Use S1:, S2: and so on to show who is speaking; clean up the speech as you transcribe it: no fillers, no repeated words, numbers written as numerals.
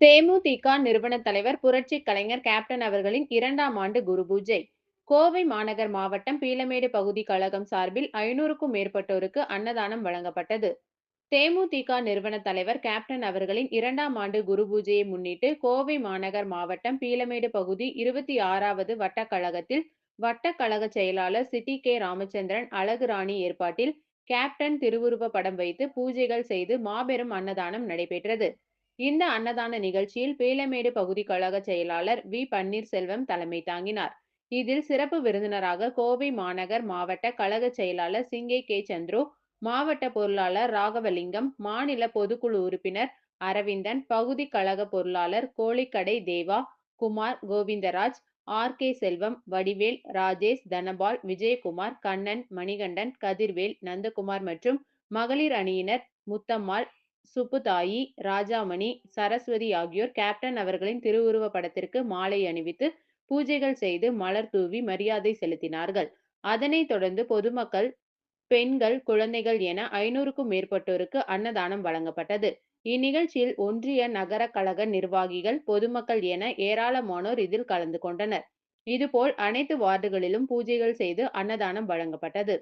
S1: தேமுதிக நிறுவன தலைவர் புரட்சி கலைஞர் கேப்டன் அவர்களின் 2ஆம் ஆண்டு குரு பூஜை. கோவை மாநகர் மாவட்டம் பீளமேடு பகுதி கழகம் சார்பில் 500க்கும் மேற்பட்டோருக்கு அன்னதானம் வழங்கப்பட்டது. தேமுதிக நிறுவன தலைவர் கேப்டன் அவர்களின் 2ஆம் ஆண்டு குரு பூஜையை முன்னிட்டு கோவை மாநகர் மாவட்டம் பீளமேடு பகுதி 26வது வட்டக் கழகத்தில் வட்டக் கழக செயலாளர் சிட்டி கே. ராமச்சந்திரன் அழகுராணி ஏற்பாட்டில் கேப்டன் திருவுருவ படம் வைத்து பூஜைகள் செய்து மாபெரும் அன்னதானம் நடைபெற்றது. இந்த அன்னதான நிகழ்ச்சியில் பீளமேடு பகுதி கழக செயலாளர் வி. பன்னீர்செல்வம் தலைமை தாங்கினார். இதில் சிறப்பு விருந்தினராக கோவை மாநகர் மாவட்ட கழக செயலாளர் சிங்கை கே. சந்துரு, மாவட்ட பொருளாளர் ராகவலிங்கம், மாநில பொதுக்குழு உறுப்பினர் அரவிந்தன், பகுதி கழக பொருளாளர் கோழிக்கடை தேவா, குமார், கோவிந்தராஜ், ஆர். கே. செல்வம், வடிவேல், ராஜேஷ், தனபால், விஜயகுமார், கண்ணன், மணிகண்டன், கதிர்வேல், நந்தகுமார் மற்றும் மகளிர் அணியினர் முத்தம்மாள், சுப்புதாயி, ராஜாமணி, சரஸ்வதி ஆகியோர் கேப்டன் அவர்களின் திருவுருவ படத்திற்கு மாலை அணிவித்து பூஜைகள் செய்து மலர் தூவி மரியாதை செலுத்தினார்கள். அதனைத் தொடர்ந்து பொதுமக்கள், பெண்கள், குழந்தைகள் என 500க்கும் மேற்பட்டோருக்கு அன்னதானம் வழங்கப்பட்டது. இந்நிகழ்ச்சியில் ஒன்றிய, நகர கழக நிர்வாகிகள், பொதுமக்கள் என ஏராளமானோர் இதில் கலந்து கொண்டனர். இதுபோல் அனைத்து வார்டுகளிலும் பூஜைகள் செய்து அன்னதானம் வழங்கப்பட்டது.